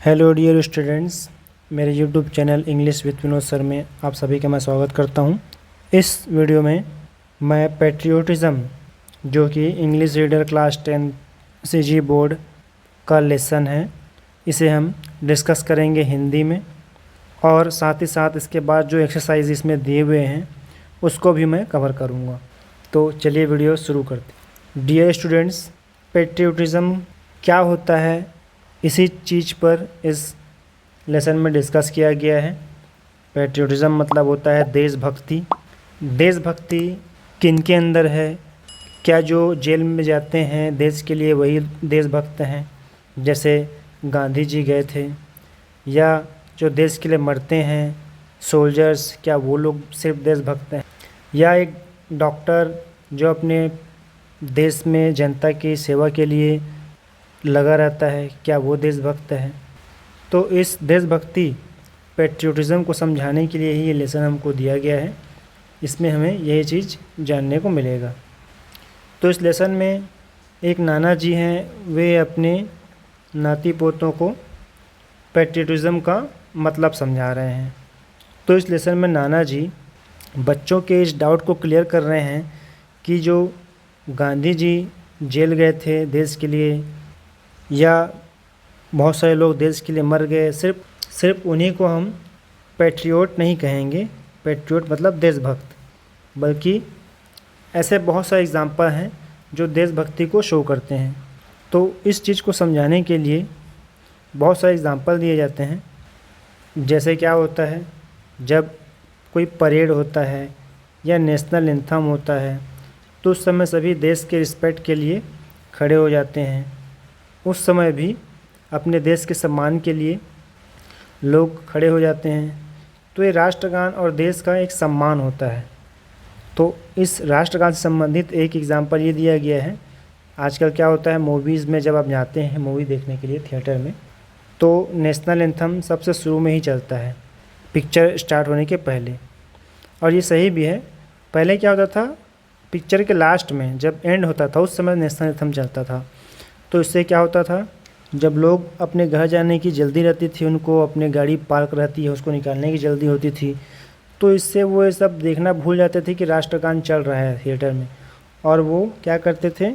Hello dear students, मेरे YouTube channel English with Vinod sir में आप सभी का मैं स्वागत करता हूं। इस वीडियो में मैं पैट्रियोटिज़म जो कि English reader class 10 CG board का लेसन है, इसे हम डिस्कस करेंगे हिंदी में, और साथ ही साथ इसके बाद जो एक्सरसाइज इसमें दिए हुए हैं उसको भी मैं कवर करूँगा। तो चलिए वीडियो शुरू करते हैं। डियर स्टूडेंट्स, पैट्रियोटिज़म क्या होता है इसी चीज़ पर इस लेसन में डिस्कस किया गया है। पैट्रियोटिज़म मतलब होता है देशभक्ति। देशभक्ति किन के अंदर है? क्या जो जेल में जाते हैं देश के लिए वही देशभक्त हैं, जैसे गांधी जी गए थे? या जो देश के लिए मरते हैं सोल्जर्स, क्या वो लोग सिर्फ देशभक्त हैं? या एक डॉक्टर जो अपने देश में जनता की सेवा के लिए लगा रहता है, क्या वो देशभक्त है? तो इस देशभक्ति पैट्रियोटिज़म को समझाने के लिए ही ये लेसन हमको दिया गया है। इसमें हमें यही चीज़ जानने को मिलेगा। तो इस लेसन में एक नाना जी हैं, वे अपने नाती पोतों को पैट्रियोटिज़म का मतलब समझा रहे हैं। तो इस लेसन में नाना जी बच्चों के इस डाउट को क्लियर कर रहे हैं कि जो गांधी जी जेल गए थे देश के लिए, या बहुत सारे लोग देश के लिए मर गए, सिर्फ उन्हीं को हम पैट्रियोट नहीं कहेंगे। पैट्रियोट मतलब देशभक्त, बल्कि ऐसे बहुत सारे एग्जाम्पल हैं जो देशभक्ति को शो करते हैं। तो इस चीज़ को समझाने के लिए बहुत सारे एग्जाम्पल दिए जाते हैं। जैसे क्या होता है, जब कोई परेड होता है या नेशनल एंथम होता है तो उस समय सभी देश के रिस्पेक्ट के लिए खड़े हो जाते हैं। उस समय भी अपने देश के सम्मान के लिए लोग खड़े हो जाते हैं। तो ये राष्ट्रगान और देश का एक सम्मान होता है। तो इस राष्ट्रगान से संबंधित एक एग्जाम्पल ये दिया गया है। आजकल क्या होता है, मूवीज़ में जब आप जाते हैं मूवी देखने के लिए थिएटर में, तो नेशनल एंथम सबसे शुरू में ही चलता है, पिक्चर स्टार्ट होने के पहले। और ये सही भी है। पहले क्या होता था, पिक्चर के लास्ट में जब एंड होता था उस समय नेशनल एंथम चलता था। तो इससे क्या होता था, जब लोग अपने घर जाने की जल्दी रहती थी, उनको अपने गाड़ी पार्क रहती है उसको निकालने की जल्दी होती थी, तो इससे वो ये सब देखना भूल जाते थे कि राष्ट्रगान चल रहा है थिएटर में, और वो क्या करते थे,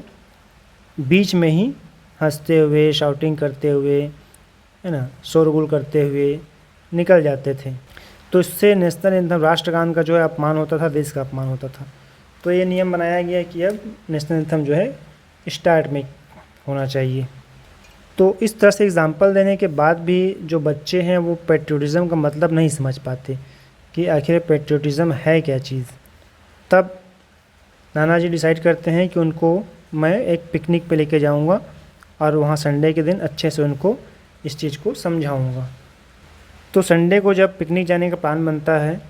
बीच में ही हंसते हुए, शाउटिंग करते हुए, है ना, शोरगुल करते हुए निकल जाते थे। तो इससे नेशनल एंथम, राष्ट्रगान का जो है अपमान होता था, देश का अपमान होता था। तो ये नियम बनाया गया कि अब नेशनल एंथम जो है स्टार्ट में होना चाहिए। तो इस तरह से एग्जाम्पल देने के बाद भी जो बच्चे हैं वो पैट्रियोटिज़म का मतलब नहीं समझ पाते कि आखिर पैट्रियोटिज़म है क्या चीज़। तब नाना जी डिसाइड करते हैं कि उनको मैं एक पिकनिक पे लेके जाऊंगा और वहाँ संडे के दिन अच्छे से उनको इस चीज़ को समझाऊंगा। तो संडे को जब पिकनिक जाने का प्लान बनता है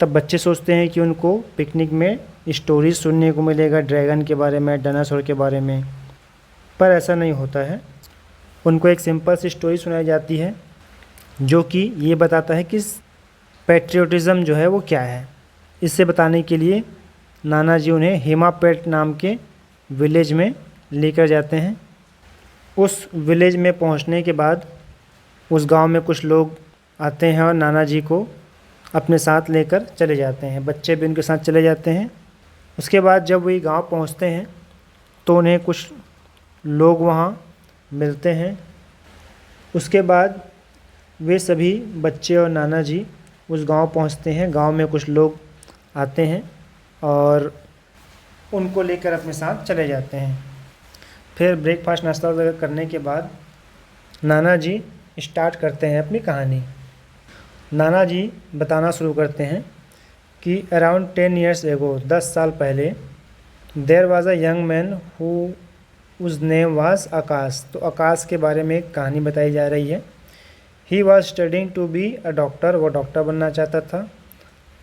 तब बच्चे सोचते हैं कि उनको पिकनिक में स्टोरीज सुनने को मिलेगा, ड्रैगन के बारे में, डायनासोर के बारे में। पर ऐसा नहीं होता है। उनको एक सिंपल सी स्टोरी सुनाई जाती है जो कि ये बताता है कि पैट्रियोटिज़म जो है वो क्या है। इससे बताने के लिए नाना जी उन्हें हेमापेट नाम के विलेज में लेकर जाते हैं। उस विलेज में पहुंचने के बाद उस गांव में कुछ लोग आते हैं और नाना जी को अपने साथ लेकर चले जाते हैं। बच्चे भी उनके साथ चले जाते हैं। उसके बाद जब वही गांव पहुंचते हैं तो उन्हें कुछ लोग वहाँ मिलते हैं। उसके बाद वे सभी बच्चे और नाना जी उस गांव पहुंचते हैं। गांव में कुछ लोग आते हैं और उनको लेकर अपने साथ चले जाते हैं। फिर ब्रेकफास्ट नाश्ता वगैरह करने के बाद नाना जी स्टार्ट करते हैं अपनी कहानी। नाना जी बताना शुरू करते हैं कि अराउंड 10 years एगो, 10 साल पहले, there was a young man whose name was Akash. तो आकाश के बारे में एक कहानी बताई जा रही है। He was studying to be a doctor, वो डॉक्टर बनना चाहता था।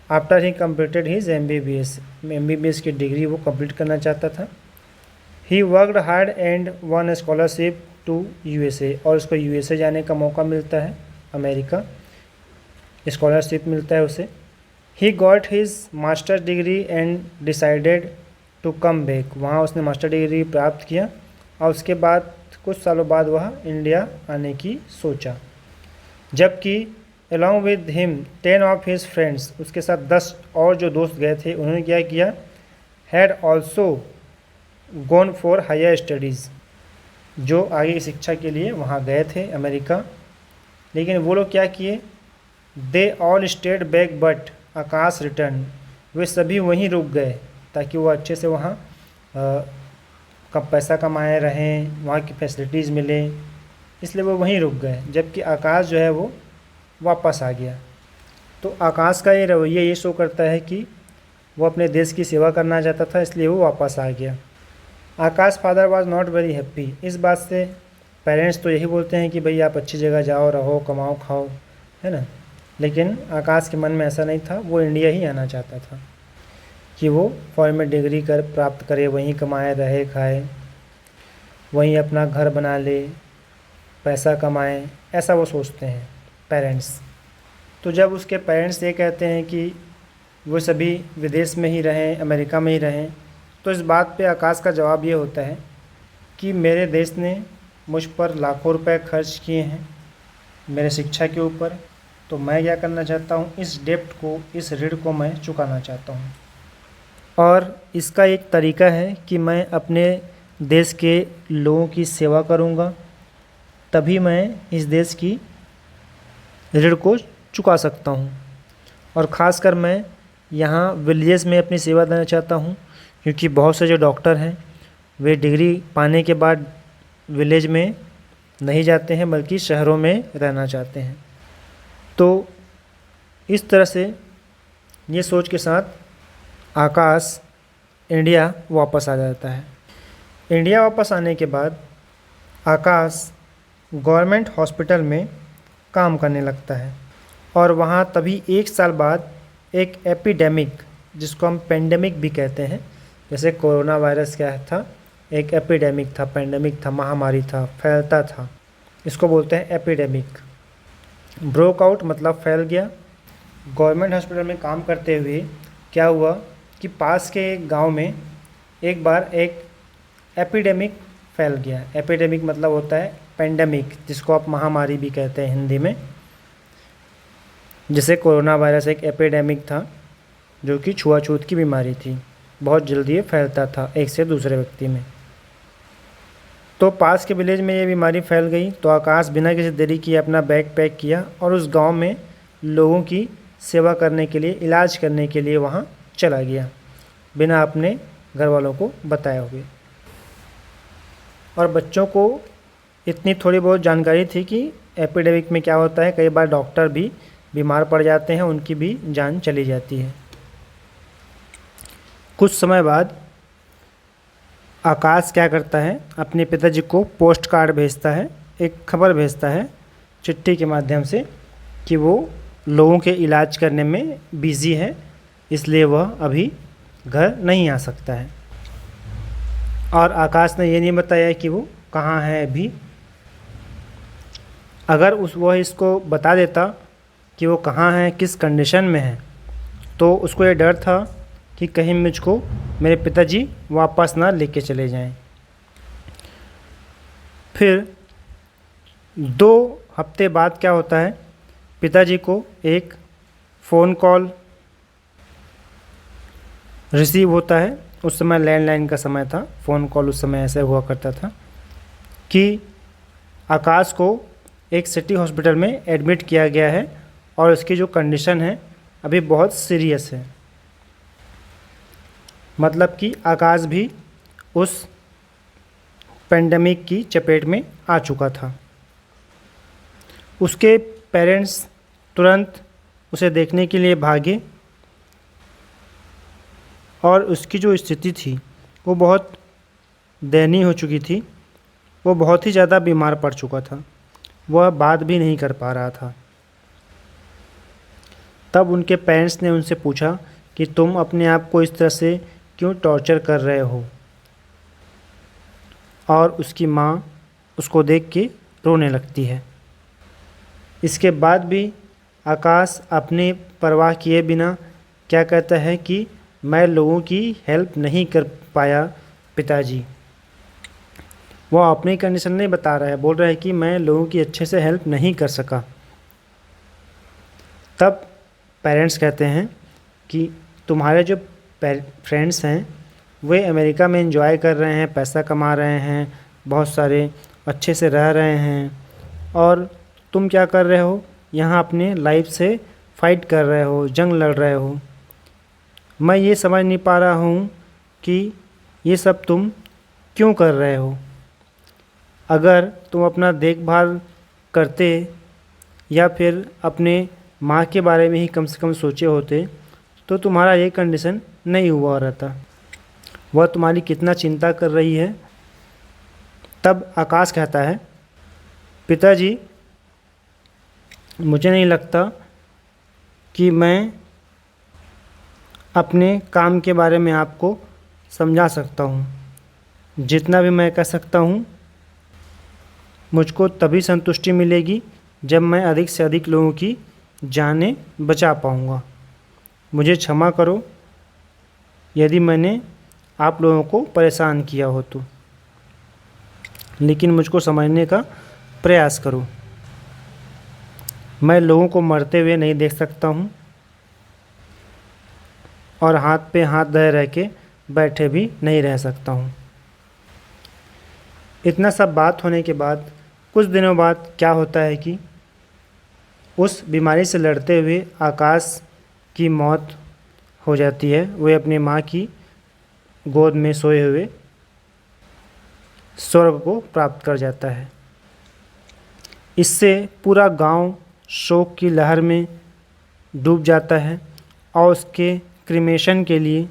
After he completed his MBBS की डिग्री वो कंप्लीट करना चाहता था। He worked hard and won scholarship to USA, और उसको USA जाने का मौका मिलता है, अमेरिका स्कॉलरशिप मिलता है उसे। He got his master degree and decided to come back, वहाँ उसने मास्टर डिग्री प्राप्त किया और उसके बाद कुछ सालों बाद वह इंडिया आने की सोचा। जबकि along with him 10 of his friends, उसके साथ 10 और जो दोस्त गए थे उन्होंने क्या किया, had also gone for higher studies, जो आगे की शिक्षा के लिए वहाँ गए थे अमेरिका। लेकिन वो लोग क्या किए, they all stayed back but Akash return, वे सभी वहीं रुक गए ताकि वो अच्छे से वहाँ कब पैसा कमाए रहें, वहाँ की फैसिलिटीज़ मिले, इसलिए वो वहीं रुक गए। जबकि आकाश जो है वो वापस आ गया। तो आकाश का ये रवैया ये शो करता है कि वो अपने देश की सेवा करना चाहता था, इसलिए वो वापस आ गया। Akash father was not very happy, इस बात से पेरेंट्स तो यही बोलते हैं कि भाई आप अच्छी जगह जाओ, रहो, कमाओ, खाओ, है ना। लेकिन आकाश के मन में ऐसा नहीं था, वो इंडिया ही आना चाहता था कि वो फॉरेन में डिग्री प्राप्त करे, वहीं कमाए, रहे, खाए, वहीं अपना घर बना ले, पैसा कमाए, ऐसा वो सोचते हैं पेरेंट्स। तो जब उसके पेरेंट्स ये कहते हैं कि वो सभी विदेश में ही रहें, अमेरिका में ही रहें, तो इस बात पे आकाश का जवाब ये होता है कि मेरे देश ने मुझ पर लाखों रुपए खर्च किए हैं मेरे शिक्षा के ऊपर, तो मैं क्या करना चाहता हूँ, इस डेप्ट को, इस ऋण को मैं चुकाना चाहता हूँ। और इसका एक तरीका है कि मैं अपने देश के लोगों की सेवा करूँगा, तभी मैं इस देश की ऋण को चुका सकता हूँ। और ख़ासकर मैं यहाँ विलेजेस में अपनी सेवा देना चाहता हूँ, क्योंकि बहुत से जो डॉक्टर हैं वे डिग्री पाने के बाद विलेज में नहीं जाते हैं बल्कि शहरों में रहना चाहते हैं। तो इस तरह से ये सोच के साथ आकाश इंडिया वापस आ जाता है। इंडिया वापस आने के बाद आकाश गवर्नमेंट हॉस्पिटल में काम करने लगता है और वहाँ तभी 1 साल बाद एक एपिडेमिक, जिसको हम पेंडेमिक भी कहते हैं, जैसे कोरोना वायरस क्या था, एक एपिडेमिक था, पेंडेमिक था, महामारी था, फैलता था, इसको बोलते हैं एपिडेमिक। ब्रोक आउट मतलब फैल गया। गवर्नमेंट हॉस्पिटल में काम करते हुए क्या हुआ कि पास के एक गांव में एक बार एक एपिडेमिक फैल गया। एपिडेमिक मतलब होता है पेंडेमिक, जिसको आप महामारी भी कहते हैं हिंदी में। जैसे कोरोना वायरस एक एपिडेमिक था जो कि छुआछूत की बीमारी थी, बहुत जल्दी ये फैलता था एक से दूसरे व्यक्ति में। तो पास के विलेज में ये बीमारी फैल गई, तो आकाश बिना किसी देरी किए अपना बैग पैक किया और उस गांव में लोगों की सेवा करने के लिए, इलाज करने के लिए वहां चला गया, बिना अपने घर वालों को बताए हुए। और बच्चों को इतनी थोड़ी बहुत जानकारी थी कि एपिडेमिक में क्या होता है, कई बार डॉक्टर भी बीमार पड़ जाते हैं, उनकी भी जान चली जाती है। कुछ समय बाद आकाश क्या करता है, अपने पिताजी को पोस्ट कार्ड भेजता है, एक खबर भेजता है चिट्ठी के माध्यम से कि वो लोगों के इलाज करने में बिज़ी है, इसलिए वह अभी घर नहीं आ सकता है। और आकाश ने ये नहीं बताया कि वो कहाँ है अभी। अगर वह इसको बता देता कि वो कहाँ है, किस कंडीशन में है, तो उसको ये डर था कि कहीं मुझको मेरे पिताजी वापस ना लेके चले जाएं। फिर 2 हफ्ते बाद क्या होता है, पिताजी को एक फ़ोन कॉल रिसीव होता है। उस समय लैंडलाइन का समय था, फ़ोन कॉल उस समय ऐसे हुआ करता था कि आकाश को एक सिटी हॉस्पिटल में एडमिट किया गया है और उसकी जो कंडीशन है अभी बहुत सीरियस है। मतलब कि आकाश भी उस पेंडेमिक की चपेट में आ चुका था। उसके पेरेंट्स तुरंत उसे देखने के लिए भागे और उसकी जो स्थिति थी वो बहुत दयनीय हो चुकी थी। वो बहुत ही ज़्यादा बीमार पड़ चुका था, वह बात भी नहीं कर पा रहा था। तब उनके पेरेंट्स ने उनसे पूछा कि तुम अपने आप को इस तरह से क्यों टॉर्चर कर रहे हो। और उसकी माँ उसको देख के रोने लगती है। इसके बाद भी आकाश अपनी परवाह किए बिना क्या कहता है कि मैं लोगों की हेल्प नहीं कर पाया पिताजी। वो अपनी कंडीशन नहीं बता रहा है, बोल रहा है कि मैं लोगों की अच्छे से हेल्प नहीं कर सका। तब पेरेंट्स कहते हैं कि तुम्हारे जो फ्रेंड्स हैं वे अमेरिका में एंजॉय कर रहे हैं, पैसा कमा रहे हैं, बहुत सारे अच्छे से रह रहे हैं, और तुम क्या कर रहे हो, यहाँ अपने लाइफ से फाइट कर रहे हो, जंग लड़ रहे हो। मैं ये समझ नहीं पा रहा हूँ कि ये सब तुम क्यों कर रहे हो। अगर तुम अपना देखभाल करते या फिर अपने माँ के बारे में ही कम से कम सोचे होते तो तुम्हारा ये कंडीशन नहीं हुआ रहता। वह तुम्हारी कितना चिंता कर रही है। तब आकाश कहता है, पिताजी मुझे नहीं लगता कि मैं अपने काम के बारे में आपको समझा सकता हूँ। जितना भी मैं कह सकता हूँ मुझको तभी संतुष्टि मिलेगी जब मैं अधिक से अधिक लोगों की जानें बचा पाऊँगा। मुझे क्षमा करो यदि मैंने आप लोगों को परेशान किया हो तो, लेकिन मुझको समझने का प्रयास करो। मैं लोगों को मरते हुए नहीं देख सकता हूँ और हाथ पे हाथ धरे रह के बैठे भी नहीं रह सकता हूँ। इतना सब बात होने के बाद कुछ दिनों बाद क्या होता है कि उस बीमारी से लड़ते हुए आकाश की मौत हो जाती है। वह अपनी माँ की गोद में सोए हुए स्वर्ग को प्राप्त कर जाता है। इससे पूरा गांव शोक की लहर में डूब जाता है और उसके क्रिमेशन के लिए,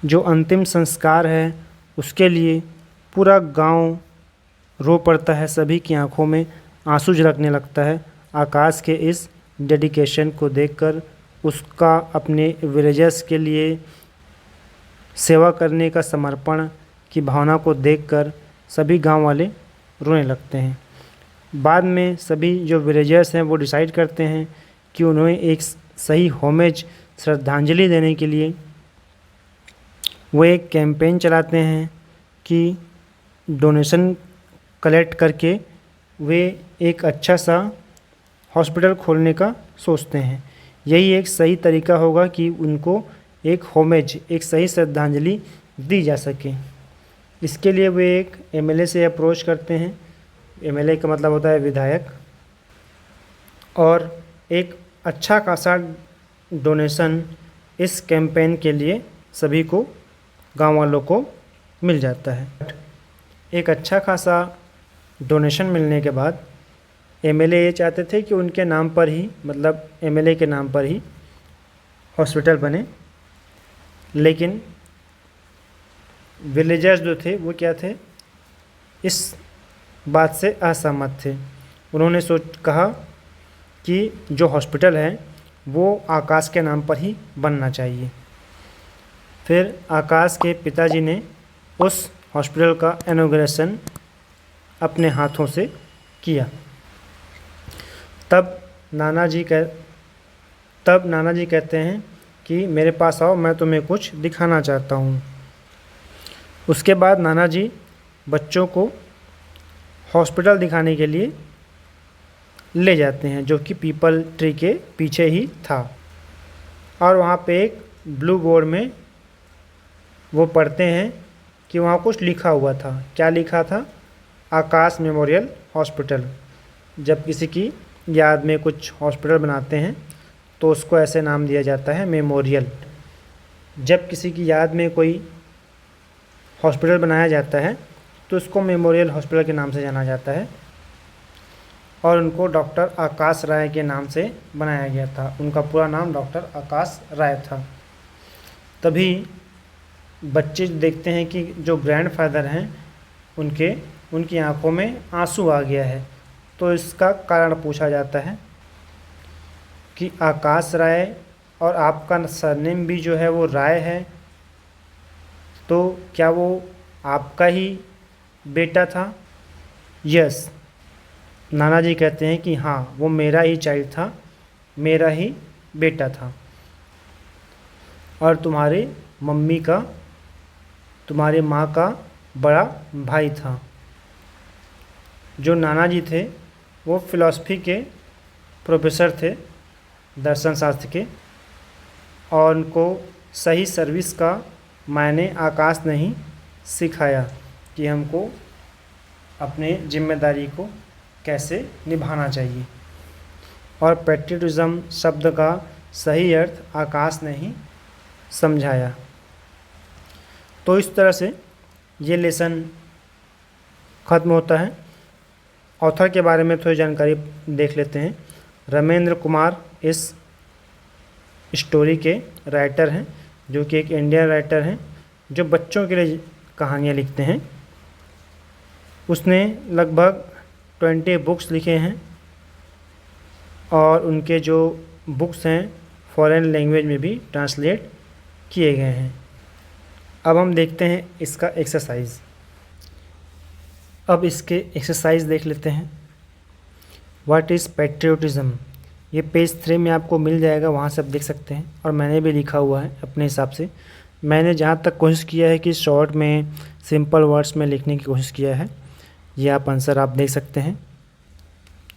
जो अंतिम संस्कार है, उसके लिए पूरा गांव रो पड़ता है। सभी की आंखों में आंसू झलकने लगता है आकाश के इस डेडिकेशन को देखकर। उसका अपने विलेजर्स के लिए सेवा करने का समर्पण की भावना को देखकर सभी गांव वाले रोने लगते हैं। बाद में सभी जो विलेजर्स हैं वो डिसाइड करते हैं कि उन्हें एक सही होमेज श्रद्धांजलि देने के लिए वो एक कैंपेन चलाते हैं कि डोनेशन कलेक्ट करके वे एक अच्छा सा हॉस्पिटल खोलने का सोचते हैं। यही एक सही तरीका होगा कि उनको एक होमेज, एक सही श्रद्धांजलि दी जा सके। इसके लिए वे एक एमएलए से अप्रोच करते हैं। एमएलए का मतलब होता है विधायक, और एक अच्छा खासा डोनेशन इस कैंपेन के लिए सभी को, गांव वालों को मिल जाता है। एक अच्छा खासा डोनेशन मिलने के बाद एमएलए ये चाहते थे कि उनके नाम पर ही, मतलब एमएलए के नाम पर ही हॉस्पिटल बने, लेकिन विलेजर्स जो थे वो क्या थे, इस बात से असहमत थे। उन्होंने कहा कि जो हॉस्पिटल है वो आकाश के नाम पर ही बनना चाहिए। फिर आकाश के पिताजी ने उस हॉस्पिटल का इनॉग्रेशन अपने हाथों से किया। तब नाना जी कहते हैं कि मेरे पास आओ, मैं तुम्हें कुछ दिखाना चाहता हूँ। उसके बाद नाना जी बच्चों को हॉस्पिटल दिखाने के लिए ले जाते हैं, जो कि पीपल ट्री के पीछे ही था। और वहाँ पे एक ब्लू बोर्ड में वो पढ़ते हैं कि वहाँ कुछ लिखा हुआ था। क्या लिखा था? आकाश मेमोरियल हॉस्पिटल। जब किसी की याद में कुछ हॉस्पिटल बनाते हैं तो उसको ऐसे नाम दिया जाता है, मेमोरियल। जब किसी की याद में कोई हॉस्पिटल बनाया जाता है तो उसको मेमोरियल हॉस्पिटल के नाम से जाना जाता है। और उनको डॉक्टर आकाश राय के नाम से बनाया गया था। उनका पूरा नाम डॉक्टर आकाश राय था। तभी बच्चे देखते हैं कि जो ग्रैंडफादर हैं उनकी आंखों में आंसू आ गया है। तो इसका कारण पूछा जाता है कि आकाश राय और आपका सरनेम भी जो है वो राय है, तो क्या वो आपका ही बेटा था? यस, नाना जी कहते हैं कि हाँ, वो मेरा ही चाइल्ड था, मेरा ही बेटा था। और तुम्हारी माँ का बड़ा भाई था। जो नाना जी थे वो फ़िलॉसफी के प्रोफेसर थे दर्शन शास्त्र के, और उनको सही सर्विस का मायने आकाश ने ही सिखाया कि हमको अपने जिम्मेदारी को कैसे निभाना चाहिए। और पैट्रियटिज्म शब्द का सही अर्थ आकाश ने ही समझाया। तो इस तरह से ये लेसन ख़त्म होता है। ऑथर के बारे में थोड़ी जानकारी देख लेते हैं। रमेंद्र कुमार इस स्टोरी के राइटर हैं, जो कि एक इंडियन राइटर हैं जो बच्चों के लिए कहानियाँ लिखते हैं। उसने लगभग 20 बुक्स लिखे हैं और उनके जो बुक्स हैं फॉरेन लैंग्वेज में भी ट्रांसलेट किए गए हैं। अब हम देखते हैं इसका एक्सरसाइज। अब इसके एक्सरसाइज देख लेते हैं। व्हाट इज़ पैट्रियोटिज़म, ये पेज 3 में आपको मिल जाएगा, वहाँ से आप देख सकते हैं। और मैंने भी लिखा हुआ है अपने हिसाब से। मैंने जहाँ तक कोशिश किया है कि शॉर्ट में सिंपल वर्ड्स में लिखने की कोशिश किया है। ये आप आंसर आप देख सकते हैं।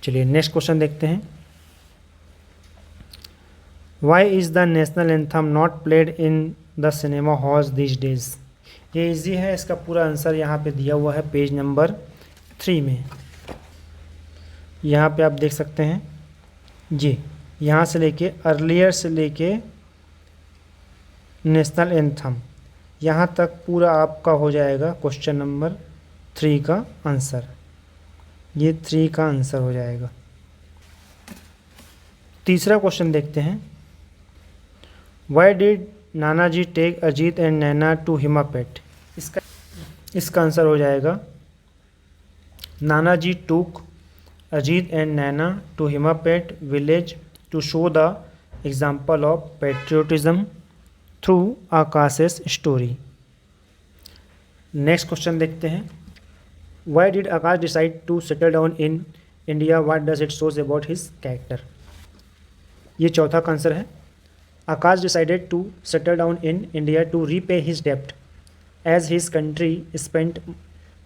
चलिए नेक्स्ट क्वेश्चन देखते हैं। Why is the national anthem not played in the cinema halls these days. ये इजी है, इसका पूरा आंसर यहाँ पे दिया हुआ है पेज नंबर 3 में। यहाँ पे आप देख सकते हैं जी, यहाँ से लेके अर्लियर से लेके नेशनल एंथम यहाँ तक पूरा आपका हो जाएगा क्वेश्चन नंबर 3 का आंसर। ये 3 का आंसर हो जाएगा। तीसरा क्वेश्चन देखते हैं। Why did Nanaji take Ajit and Naina to Himapet. इसका आंसर हो जाएगा Nanaji took Ajit and Naina to Himapet village to show the example of patriotism through Akash's story. Next question देखते हैं। Why did Akash decide to settle down in India, what does it shows about his character. ये चौथा का answer है। Akash decided to settle down in India to repay his dept as his country spent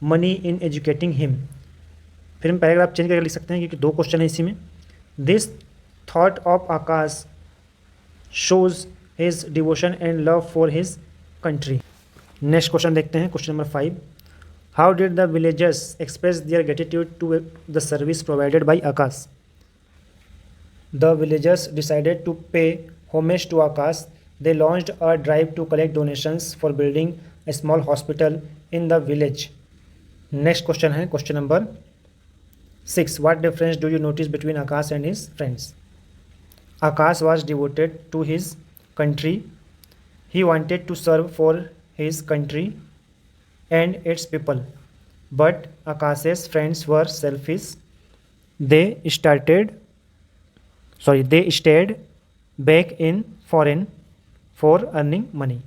money in educating him. फिर हम paragraph change करके लिख सकते हैं क्योंकि 2 क्वेश्चन है इसी में। This thought of Akash shows his devotion and love for his country. Next question देखते हैं, question number 5। How did the villagers express their gratitude to the service provided by Akash. The villagers decided to pay homage to Akash. They launched a drive to collect donations for building a small hospital in the village. Next question है question number 6. What difference do you notice between Akash and his friends? Akash was devoted to his country. He wanted to serve for his country and its people. But Akash's friends were selfish. They stayed back in foreign for earning money.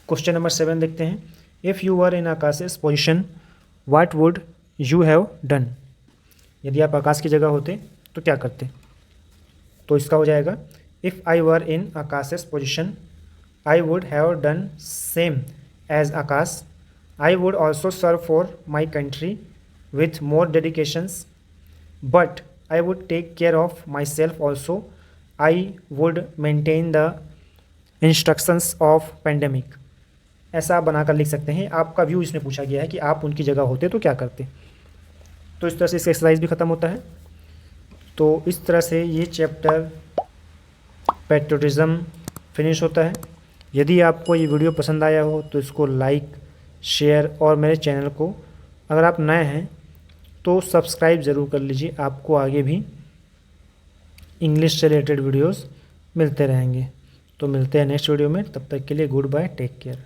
Question number 7 देखते हैं। If you were in Akash's position, what would you have done? यदि आप आकाश की जगह होते तो क्या करते। तो इसका हो जाएगा If I were in Akash's position, I would have done same as Akash. I would also serve for my country with more dedications, but I would take care of myself also. I would maintain the instructions of pandemic. ऐसा आप बनाकर लिख सकते हैं। आपका view इसमें पूछा गया है कि आप उनकी जगह होते तो क्या करते। तो इस तरह से इसका एक्सरसाइज भी ख़त्म होता है। तो इस तरह से ये चैप्टर पैट्रियोटिज्म फिनिश होता है। यदि आपको ये वीडियो पसंद आया हो तो इसको लाइक, शेयर और मेरे चैनल को अगर आप नए हैं तो सब्सक्राइब ज़रूर कर लीजिए। आपको आगे भी इंग्लिश से रिलेटेड वीडियोस मिलते रहेंगे। तो मिलते हैं नेक्स्ट वीडियो में, तब तक के लिए गुड बाय, टेक केयर।